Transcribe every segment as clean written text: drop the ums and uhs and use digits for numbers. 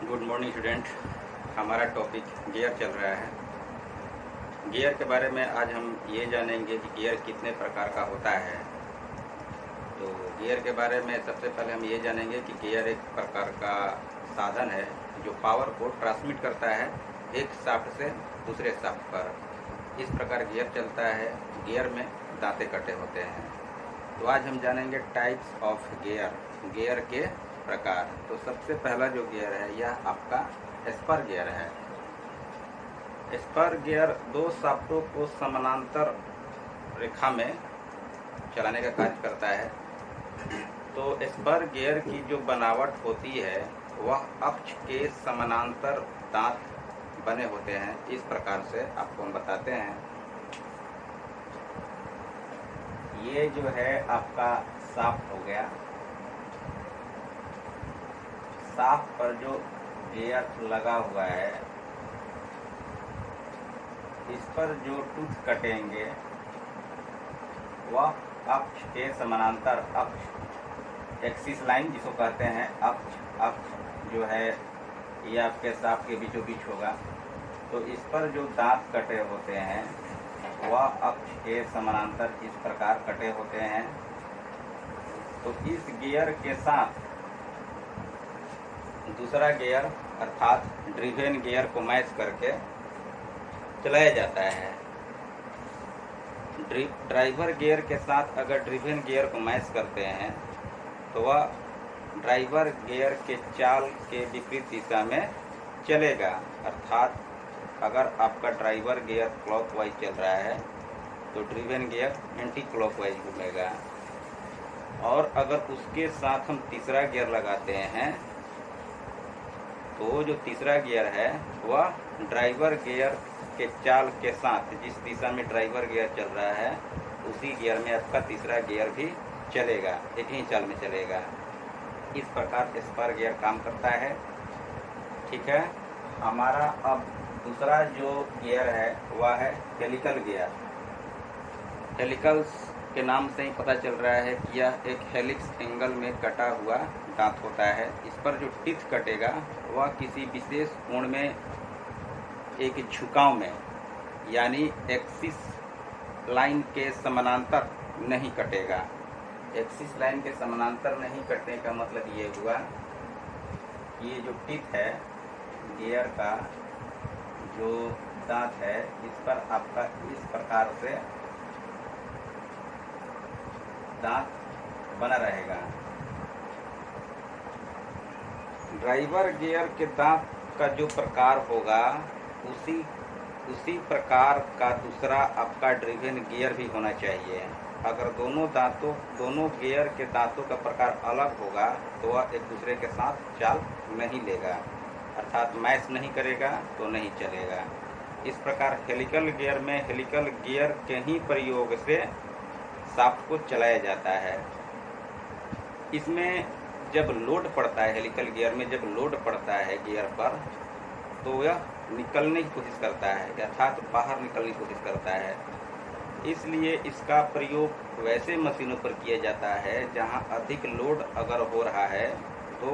Good morning student. हमारा topic gear चल रहा है। गियर के बारे में आज हम ये जानेंगे कि गियर कितने प्रकार का होता है। तो गियर के बारे में सबसे पहले हम ये जानेंगे कि गियर एक प्रकार का साधन है जो पावर को ट्रांसमिट करता है एक शाफ्ट से दूसरे शाफ्ट पर। इस प्रकार गियर चलता है। गियर में दांते कटे होते हैं। तो आज हम जानेंगे टाइप्स ऑफ गियर, गियर के प्रकार। तो सबसे पहला जो गियर है यह आपका स्पर गियर है। स्पर गियर दो शाफ्टों को समानांतर रेखा में चलाने का कार्य करता है। तो स्पर गियर की जो बनावट होती है वह अक्ष के समानांतर दांत बने होते हैं। इस प्रकार से आपको हम बताते हैं। ये जो है आपका शाफ्ट हो गया। शाफ्ट पर जो गियर लगा हुआ है इस पर जो टूथ कटेंगे वह अक्ष के समानांतर, अक्ष एक्सिस लाइन जिसको कहते हैं, अक्ष जो है ये आपके शाफ्ट के बीचों बीच होगा। तो इस पर जो दांत कटे होते हैं वह अक्ष के समानांतर इस प्रकार कटे होते हैं। तो इस गियर के साथ दूसरा गियर अर्थात ड्रिवेन गियर को मैच करके चलाया जाता है। ड्राइवर गियर के साथ अगर ड्रिवेन गियर को मैच करते हैं तो वह ड्राइवर गियर के चाल के विपरीत दिशा में चलेगा। अर्थात अगर आपका ड्राइवर गियर क्लॉकवाइज चल रहा है तो ड्रिवेन गियर एंटी क्लॉकवाइज घूमेगा। और अगर उसके साथ हम तीसरा गियर लगाते हैं तो जो तीसरा गियर है वह ड्राइवर गियर के चाल के साथ, जिस दिशा में ड्राइवर गियर चल रहा है उसी गियर में आपका तीसरा गियर भी चलेगा, एक ही चाल में चलेगा। इस प्रकार स्पर गियर काम करता है। ठीक है। हमारा अब दूसरा जो गियर है वह है हेलिकल गियर। हेलिकल्स के नाम से ही पता चल रहा है कि यह एक हेलिक्स एंगल में कटा हुआ दांत होता है। इस पर जो टिथ कटेगा वह किसी विशेष कोण में एक झुकाव में, यानी एक्सिस लाइन के समानांतर नहीं कटेगा। एक्सिस लाइन के समानांतर नहीं कटने का मतलब ये हुआ कि ये जो टिथ है गियर का जो दांत है इस पर आपका इस प्रकार से दांत बना रहेगा। ड्राइवर गियर के दांत का जो प्रकार होगा उसी प्रकार का दूसरा आपका ड्रिवेन गियर भी होना चाहिए। अगर दोनों गियर के दांतों का प्रकार अलग होगा तो वह एक दूसरे के साथ चाल नहीं लेगा, अर्थात मैच नहीं करेगा तो नहीं चलेगा। इस प्रकार हेलिकल गियर में हेलिकल गियर के ही प्रयोग से शाफ्ट को चलाया जाता है। इसमें जब लोड पड़ता है, हेलिकल गियर में जब लोड पड़ता है गियर पर तो यह निकलने की कोशिश करता है, अर्थात बाहर निकलने की कोशिश करता है। इसलिए इसका प्रयोग वैसे मशीनों पर किया जाता है जहां अधिक लोड अगर हो रहा है तो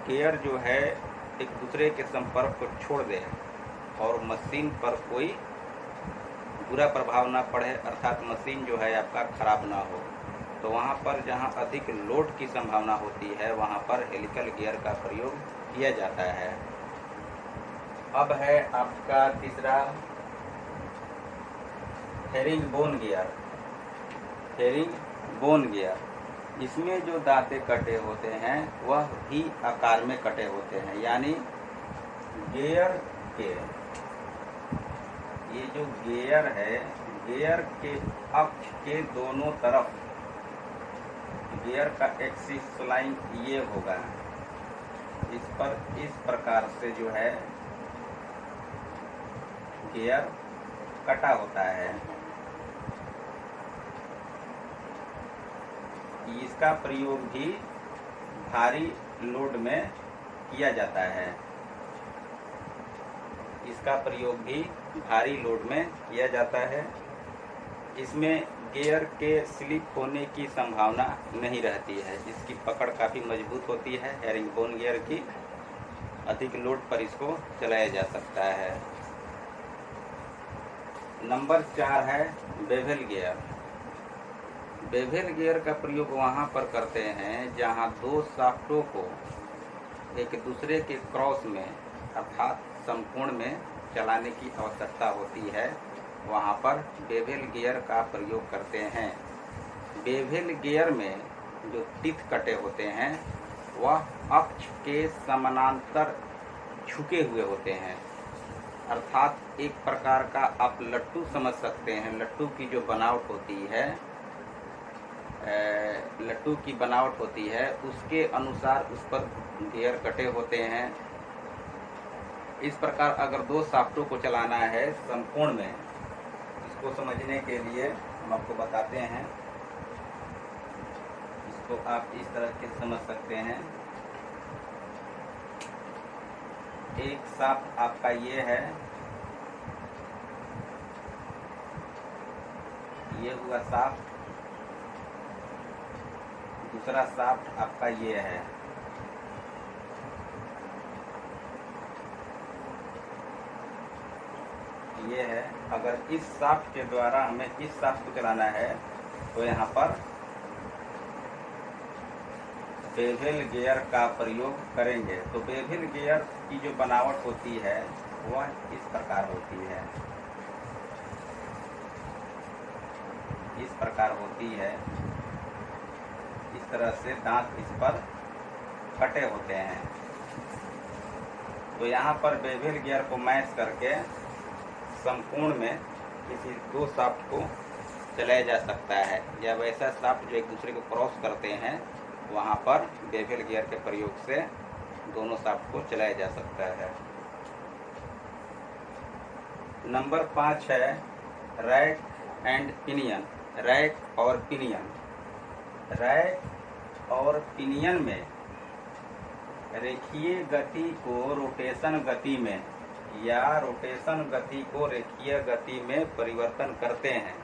गियर जो है एक दूसरे के संपर्क को छोड़ दे और मशीन पर कोई बुरा प्रभाव ना पड़े, अर्थात मशीन जो है आपका खराब ना हो। तो वहाँ पर जहाँ अधिक लोड की संभावना होती है वहाँ पर हेलिकल गियर का प्रयोग किया जाता है। अब है आपका तीसरा herring bone gear. Herring bone gear, इसमें जो दांते कटे होते हैं वह भी आकार में कटे होते हैं, यानी गियर के ये जो गियर है गियर के अक्ष के दोनों तरफ गियर का एक्सिस लाइन ये होगा। इस पर इस प्रकार से जो है गियर कटा होता है। इसका प्रयोग भी भारी लोड में किया जाता है। इसका प्रयोग भी भारी लोड में किया जाता है। इसमें गियर के स्लिप होने की संभावना नहीं रहती है। इसकी पकड़ काफ़ी मजबूत होती है हेरिंगबोन गियर की। अधिक लोड पर इसको चलाया जा सकता है। नंबर 4 है बेवल गियर। बेवल गियर का प्रयोग वहाँ पर करते हैं जहाँ दो शाफ्टों को एक दूसरे के क्रॉस में अर्थात समकोण में चलाने की आवश्यकता होती है, वहाँ पर बेवल गियर का प्रयोग करते हैं। बेवल गियर में जो टीथ कटे होते हैं वह अक्ष के समानांतर झुके हुए होते हैं, अर्थात एक प्रकार का आप लट्टू समझ सकते हैं। लट्टू की जो बनावट होती है, लट्टू की बनावट होती है उसके अनुसार उस पर गियर कटे होते हैं। इस प्रकार अगर दो शाफ्टों को चलाना है समकोण में, इसको समझने के लिए हम आपको बताते हैं। इसको आप इस तरह के समझ सकते हैं। एक शाफ्ट आपका ये है, ये हुआ शाफ्ट, दूसरा शाफ्ट आपका ये है। ये है, अगर इस शाफ्ट के द्वारा हमें इस शाफ्ट को चलाना है तो यहाँ पर बेवल गियर का प्रयोग करेंगे। तो बेवल गियर की जो बनावट होती है वह इस प्रकार होती है, इस प्रकार होती है। इस तरह से दांत इस पर कटे होते हैं। तो यहाँ पर बेवल गियर को मैच करके समकोण में किसी दो शाफ्ट को चलाया जा सकता है, या वैसा शाफ्ट जो एक दूसरे को क्रॉस करते हैं वहाँ पर बेवल गियर के प्रयोग से दोनों शाफ्ट को चलाया जा सकता है। नंबर 5 है रैक एंड पिनियन। रैक और पिनियन। रैक और पिनियन में रेखीय गति को रोटेशन गति में या रोटेशन गति को रेखीय गति में परिवर्तन करते हैं।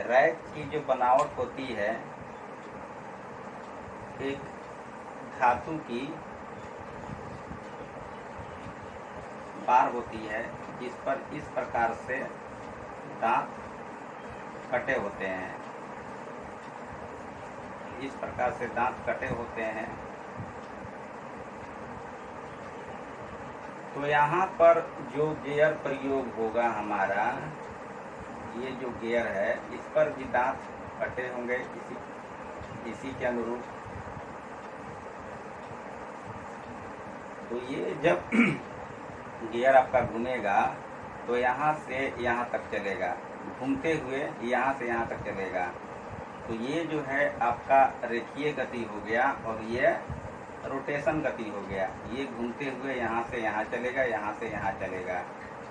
रैक की जो बनावट होती है एक धातु की बार होती है, जिस पर इस प्रकार से दांत कटे होते हैं। इस प्रकार से दांत कटे होते हैं। तो यहाँ पर जो गियर प्रयोग होगा हमारा, ये जो गियर है इस पर भी दांत कटे होंगे इसी के अनुरूप। तो ये जब गियर आपका घूमेगा तो यहाँ से यहाँ तक चलेगा, घूमते हुए यहाँ से यहाँ तक चलेगा। तो ये जो है आपका रेखीय गति हो गया और ये रोटेशन गति हो गया। ये घूमते हुए यहाँ से यहाँ चलेगा, यहाँ से यहाँ चलेगा।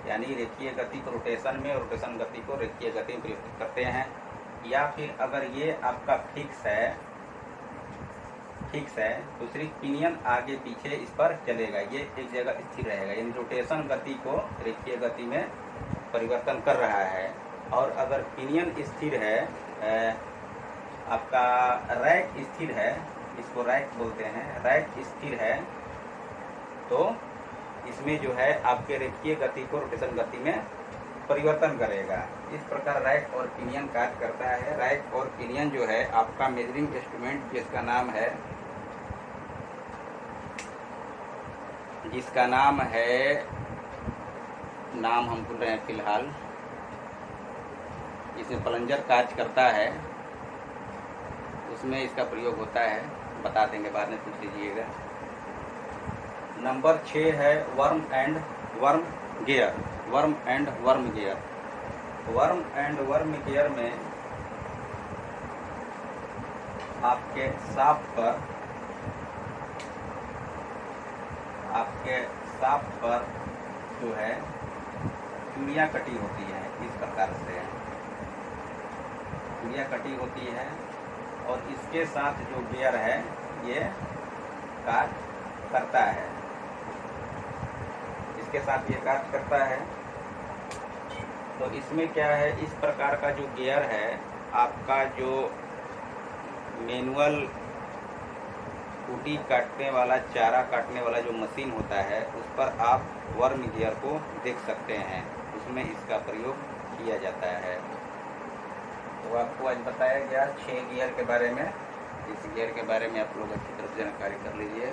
यानी रेखीय गति को रोटेशन में, रोटेशन गति को रेखीय गति में परिवर्तित करते हैं। या फिर अगर ये आपका फिक्स है तो सिर्फ पिनियन आगे पीछे इस पर चलेगा, ये एक जगह स्थिर रहेगा। यानी रोटेशन गति को रेखीय गति में परिवर्तन कर रहा है। और अगर पिनियन स्थिर है, आपका रैक स्थिर है, इसको रैक बोलते हैं, रैक स्थिर है, तो इसमें जो है आपके रेखीय गति को रोटेशन गति में परिवर्तन करेगा। इस प्रकार रैक और पिनियन कार्य करता है। रैक और पिनियन जो है आपका मेजरिंग इंस्ट्रूमेंट जिसका नाम है नाम हम भूल रहे हैं फिलहाल, इसमें प्लंजर कार्य करता है, उसमें इसका प्रयोग होता है। बता देंगे, बाद में पूछ लीजिएगा। नंबर 6 है worm and worm gear. Worm and worm gear. Worm and worm gear में आपके शाफ्ट पर जो है चूड़ियाँ कटी होती है। इस प्रकार से चूड़ियाँ कटी होती है और इसके साथ जो गियर है ये कार्य करता है, इसके साथ ये कार्य करता है। तो इसमें क्या है, इस प्रकार का जो गियर है आपका जो मैनुअल खूंटी काटने वाला, चारा काटने वाला जो मशीन होता है उस पर आप वर्म गियर को देख सकते हैं, उसमें इसका प्रयोग किया जाता है। तो आपको आज बताया गया 6 गियर के बारे में। इस गियर के बारे में आप लोग अच्छी तरह से जानकारी कर लीजिए।